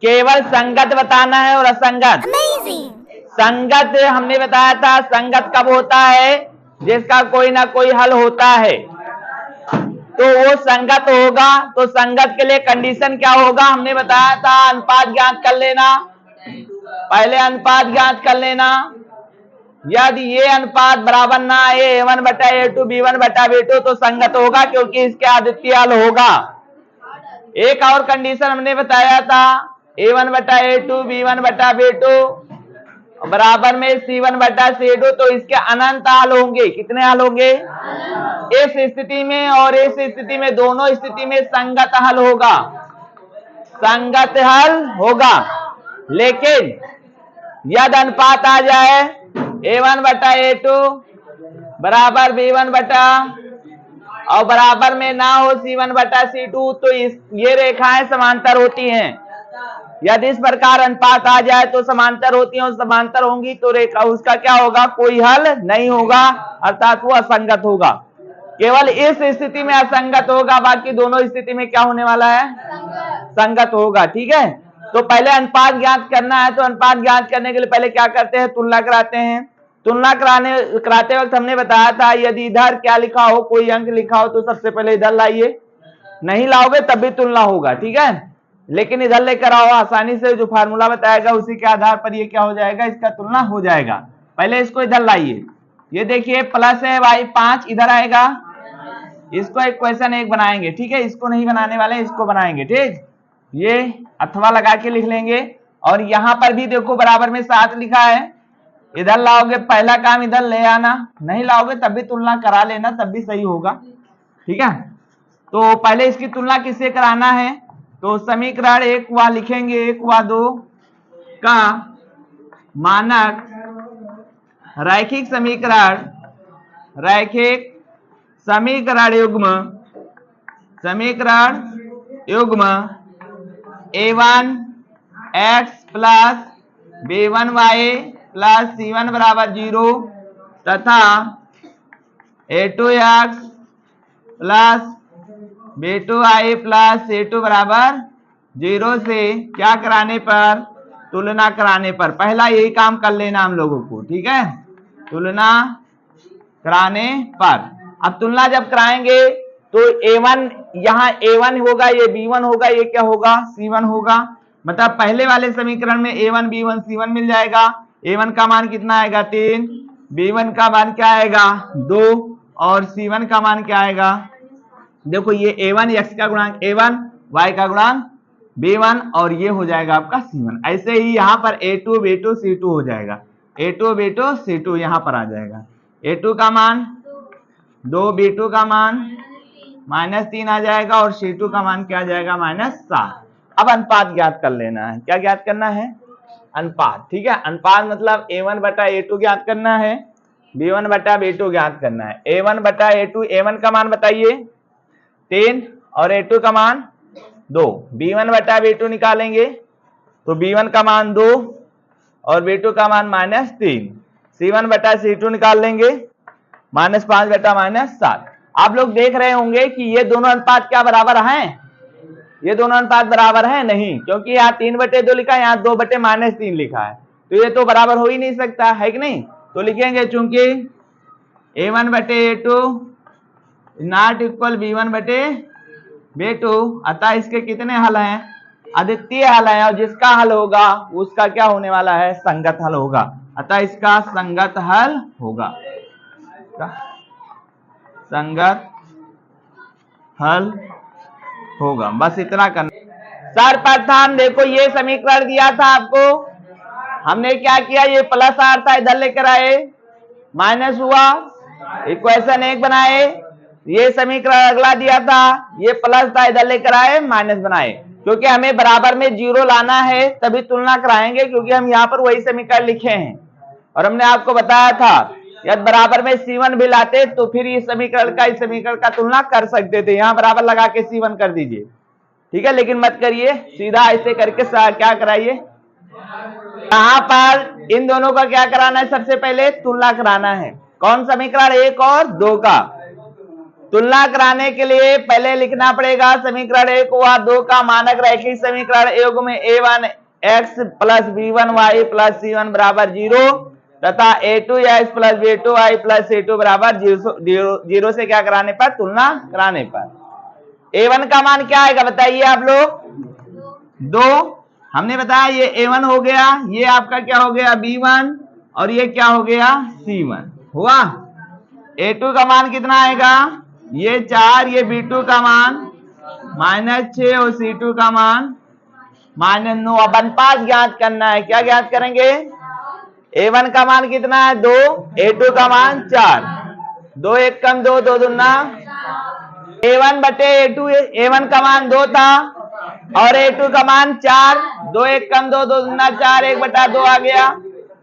केवल संगत बताना है और असंगत। संगत हमने बताया था, संगत कब होता है, जिसका कोई ना कोई हल होता है, तो वो संगत होगा। तो संगत के लिए कंडीशन क्या होगा, हमने बताया था अनुपात ज्ञात कर लेना। पहले अनुपात ज्ञात कर लेना। यदि ये अनुपात बराबर ना आए a1 बटा a2 b1 बटा b2 तो संगत होगा, क्योंकि इसके अद्वितीय हल होगा। एक और कंडीशन हमने बताया था, a1 बटा a2 b1 बटा b2 बराबर में c1 बटा c2, तो इसके अनंत हल होंगे। कितने हल होंगे? इस स्थिति में और इस स्थिति में, दोनों स्थिति में संगत हल होगा, संगत हल होगा। लेकिन यदि अनुपात आ जाए a1 बटा a2 बराबर b1 बटा और बराबर में ना हो c1 बटा c2, तो ये रेखाएं समांतर होती हैं। यदि इस प्रकार अनुपात आ जाए तो समांतर होती हैं, और समांतर होंगी तो रेखा उसका क्या होगा, कोई हल नहीं होगा, अर्थात वो असंगत होगा। केवल इस स्थिति में असंगत होगा, बाकी दोनों स्थिति में क्या होने वाला है, संगत होगा। ठीक है, तो पहले अनुपात ज्ञात करना है। तो अनुपात ज्ञात करने के लिए पहले क्या करते हैं, तुलना कराते हैं। तुलना कराते वक्त हमने बताया था, यदि इधर क्या लिखा हो, कोई अंक लिखा हो, तो सबसे पहले इधर लाइए, नहीं लाओगे तब भी तुलना होगा। ठीक है, लेकिन इधर लेकर आओ, आसानी से जो फार्मूला बताएगा उसी के आधार पर ये क्या हो जाएगा, इसका तुलना हो जाएगा। पहले इसको इधर लाइए, ये देखिए प्लस है भाई 5 इधर आएगा, इसको इक्वेशन 1 बनाएंगे। ठीक है, इसको नहीं बनाने वाले, इसको बनाएंगे। ठीक, ये अथवा लगा के लिख लेंगे। और यहां पर भी देखो बराबर में 7 लिखा है, इधर लाओगे, पहला काम इधर ले आना, नहीं लाओगे तब भी तुलना करा लेना, तब भी सही होगा। ठीक है, तो पहले इसकी तुलना किससे कराना है, तो समीकरण 1 व लिखेंगे, 1 व 2 का मानक रैखिक समीकरण, रैखिक समीकरण युग्म a1 x plus b1y plus c1 बराबर 0 तथा a2x plus b2y plus c2 बराबर 0 से क्या कराने पर, तुलना कराने पर। पहला यही काम कर लेना हम लोगों को। ठीक है, तुलना कराने पर। अब तुलना जब कराएंगे तो a1 यहाँ a1 होगा, ये b1 होगा, ये क्या होगा, c1 होगा। मतलब पहले वाले समीकरण में a1 b1 c1 मिल जाएगा। a1 का मान कितना आएगा 3, b1 का मान क्या आएगा 2 और c1 का मान क्या आएगा, देखो ये a1 x का गुणांक a1, y का गुणांक b1 और ये हो जाएगा आपका c1। ऐसे ही यहाँ पर a2 b2 c2 हो जाएगा, a2 b2 c2 यहाँ पर आ जाएगा। a2 का मान 2, b2 का मान -3 आ जाएगा और c2 का मान क्या आ जाएगा -7। अब अनुपात ज्ञात कर लेना है। क्या ज्ञात करना है, अनुपात। ठीक है, अनुपात मतलब a1 बटा a2 ज्ञात करना है, b1 बटा b2 ज्ञात करना है। a1 बटा a2, a1 का मान बताइए 3 और a2 का मान 2, b1 बटा b2 निकालेंगे तो b1 का मान 2 और b2 का मान -3, c1 बटा c2 निकाल लेंगे -5 बटा -7। आप लोग देख रहे होंगे कि ये दोनों अनुपात क्या बराबर हैं, ये दोनों अनुपात बराबर हैं नहीं, क्योंकि यहाँ 3/2 लिखा है, यहाँ 2/-3 लिखा है, तो ये तो बराबर हो ही नहीं सकता है कि नहीं। तो लिखेंगे चूंकि a1 बटे a2 नॉट इक्वल b1 बटे b2, अतः इसके कितने हल हैं, अद्वितीय हल है, और जिसका हल होगा उसका क्या होने वाला है, संगत हल होगा। अतः इसका संगत हल होगा, संगत हल होगा। बस इतना करना। सर्वप्रथम देखो ये समीकरण दिया था आपको, हमने क्या किया, ये प्लस आर था इधर लेकर आए, माइनस हुआ, इक्वेशन 1 बनाए। ये समीकरण अगला दिया था, ये प्लस था इधर लेकर आए, माइनस बनाए। क्योंकि हमें बराबर में 0 लाना है तभी तुलना कराएंगे, क्योंकि हम यहाँ पर वही समीकरण लिखे हैं। और हमने आपको बताया था यदि बराबर में c1 भी लाते तो फिर इस समीकरण का इस समीकरण का तुलना कर सकते थे, यहाँ बराबर लगा के c1 कर दीजिए। ठीक है, लेकिन मत करिए, सीधा ऐसे करके क्या कराइए, यहाँ पर इन दोनों का क्या कराना है, सबसे पहले तुलना कराना है। कौन समीकरण 1 और 2 का, तुलना कराने के लिए पहले लिखना पड़ेगा समीकरण 1 व 2 का मानक रैखिक समीकरण योग में a1 x plus b1 y plus c1 बराबर 0 तथा a2 x plus b2 y plus c2 बराबर 0 से क्या कराने पर, तुलना कराने पर a1 का मान क्या आएगा बताइए आप लोग, 2। हमने बताया ये a1 हो गया, ये आपका क्या हो गया b1 और ये क्या हो गया c1 हुआ। a2 का मान कितना आएगा, ये 4, ये b2 का मान -6 और c2 का मान -9। अब अनुपात ज्ञात करना है, क्या ज्ञात करेंगे, a1 का मान कितना है 2, a2 का मान 4, 2 1 कम 2, 2 दूना a1 बटे a2, a1 का मान 2 था और a2 का मान 4, 2 1 कम 2, 2 दूना 4, 1 बटा 2 आ गया।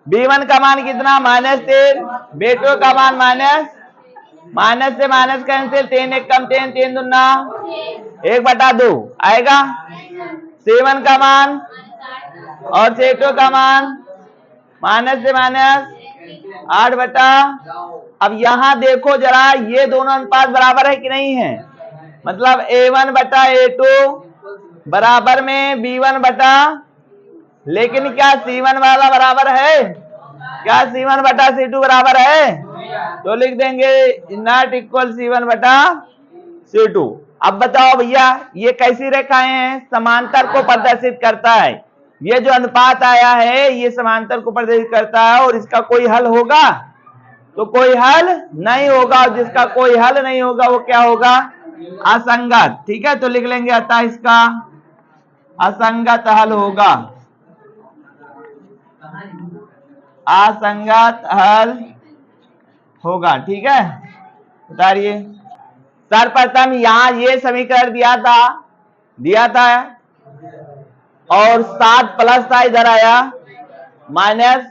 b1 का मान कितना -3, b2 का मान माइनस से माइनस कैंसिल, 3 1 कम 3, 3 दूना 1 बटा 2 आएगा। c1 का मान और c2 का मान माइनस से माइनस 8 बटा। अब यहां देखो जरा, ये दोनों अनुपात बराबर है कि नहीं है, मतलब a1 बटा a2 बराबर में b1 बटा, लेकिन क्या c1 वाला बराबर है, क्या c1 बटा c2 बराबर है, तो लिख देंगे नॉट इक्वल c1 बटा c2। अब बताओ भैया ये कैसी रेखाएं हैं, समांतर को प्रदर्शित करता है, ये जो अनुपात आया है ये समांतर को प्रदर्शित करता है और इसका कोई हल होगा, तो कोई हल नहीं होगा, और जिसका कोई हल नहीं होगा वो क्या होगा, असंगत। ठीक है, तो लिख लेंगे अतः इसका असंगत हल होगा, असंगत हल होगा। ठीक है, बताइए। सर्वप्रथम यहां ये समीकरण दिया था और 7 प्लस था, इधर आया माइनस,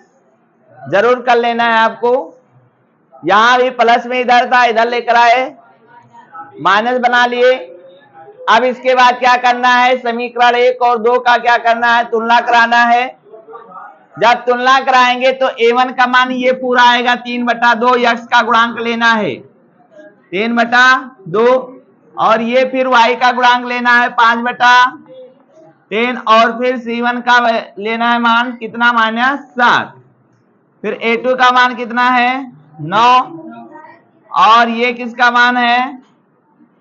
जरूर कर लेना है आपको। यहां भी प्लस में इधर था, इधर लेकर आए माइनस बना लिए। अब इसके बाद क्या करना है, समीकरण 1 और 2 का क्या करना है, तुलना कराना है। जब तुलना कराएंगे तो a1 का मान ये पूरा आएगा 3 बटा 2, x का गुणांक लेना है 3 बटा 2 और ये फिर y का गुणांक लेना है 5 बटा 3 और फिर c1 का लेना है मान कितना -7, फिर a2 का मान कितना है 9 और ये किसका मान है,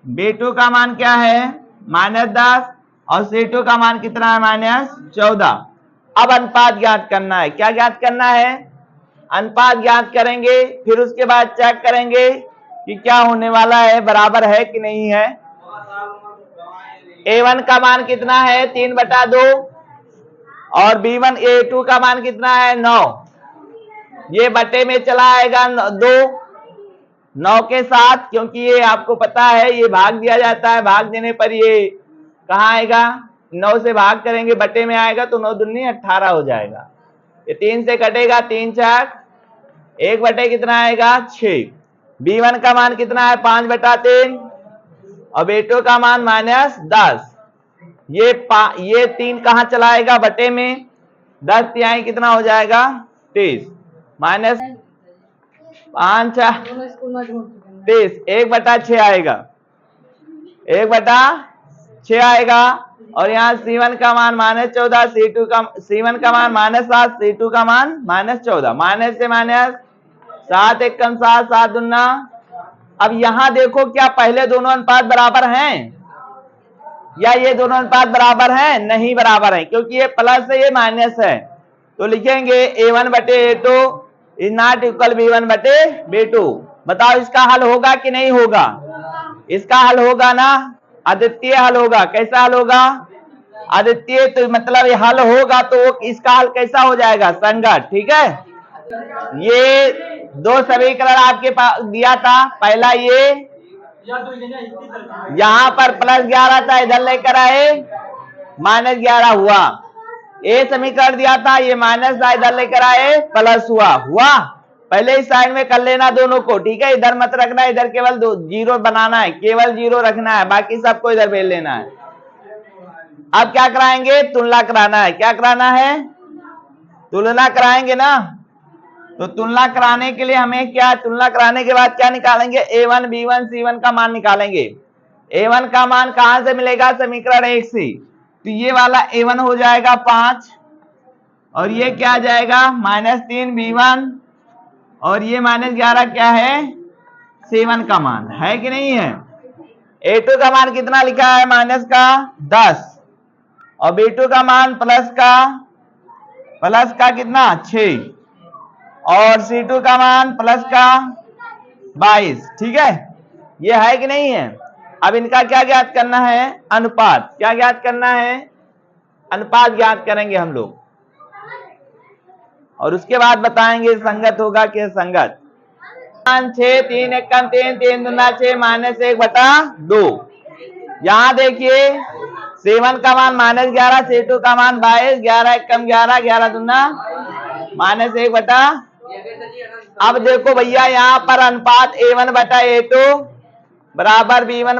b2 का मान क्या है -10 और c2 का मान कितना है -14। अब अनुपात ज्ञात करना है, क्या ज्ञात करना है, अनुपात ज्ञात करेंगे, फिर उसके बाद चेक करेंगे कि क्या होने वाला है, बराबर है कि नहीं है। a1 का मान कितना है 3 बटा 2 और b1 a2 का मान कितना है 9, ये बटे में चला आएगा 9 के साथ, क्योंकि ये आपको पता है ये भाग दिया जाता है, भाग देने पर ये कहाँ आएगा, 9 से भाग करेंगे बटे में आएगा तो 9 दूनी 18 हो जाएगा, ये 3 से कटेगा 3 4 1 बटे कितना आएगा 6। b1 का मान कितना है 5 बटा 3 और b2 का मान -10, ये 3 कहाँ चलाएगा बटे में, 10 तिहाई कितना हो जाएगा 23 -5 23, 1 बटा 6 आएगा, 1 बटा 6 आएगा। और यहाँ c1 का मान -14, c1 का मान -7, c2 का मान -14, माइनस से माइनस 7 1 कम 7, 7 दूना। अब यहां देखो क्या पहले दोनों अनुपात बराबर हैं या ये दोनों अनुपात बराबर हैं, नहीं बराबर है, क्योंकि ये प्लस है ये माइनस है, तो लिखेंगे a1 बटे a2 is not equal b1 बटे b2। बताओ इसका हल होगा कि नहीं होगा, इसका हल होगा ना, अद्वितीय हल होगा। कैसा हल होगा, अद्वितीय, तो मतलब ये हल होगा तो इसका हल कैसा हो जाएगा, संगत। ठीक है, ये 2 समीकरण आपके पास दिया था, पहला ये यहां पर +11 था, इधर लेकर आए -11 हुआ, ये समीकरण दिया था ये माइनस था, इधर लेकर आए प्लस हुआ। पहले इस साइड में कर लेना दोनों को, ठीक है, इधर मत रखना, इधर केवल 0 बनाना है, केवल 0 रखना है, बाकी सबको इधर भेज लेना है। अब क्या कराएंगे, तुलना कराना है, क्या कराना है, तुलना कराएंगे ना। तो तुलना कराने के लिए हमें क्या, तुलना कराने के बाद क्या निकालेंगे, A1 B1 C1 का मान निकालेंगे। A1 का मान कहां से मिलेगा, समीकरण 1 से। तो ये वाला A1 हो जाएगा 5 और ये क्या आ जाएगा -3 B1 और ये -11 क्या है, C1 का मान है कि नहीं है। A2 का मान कितना लिखा है, -10 और B2 का मान प्लस का कितना 6 और C2 का मान प्लस का 22। ठीक है, ये है कि नहीं है। अब इनका क्या ज्ञात करना है, अनुपात। क्या ज्ञात करना है, अनुपात ज्ञात करेंगे हम लोग और उसके बाद बताएंगे संगत होगा कि संगत। 6 3 1 कम 3 3 दूना 6 -1/2। यहां देखिए C1 का मान -11, C2 का मान 22, 11 1 कम 11, 11 दूना -1/। अब देखो भैया यहाँ पर अनुपात A1/A2 बराबर B1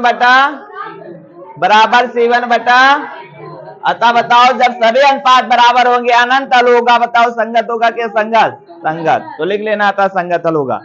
बराबर C1। अतः बताओ जब सभी अनुपात बराबर होंगे अनंत हल होगा। बताओ संगत होगा कि संगत, संगत। तो लिख लेना था संगत हल होगा।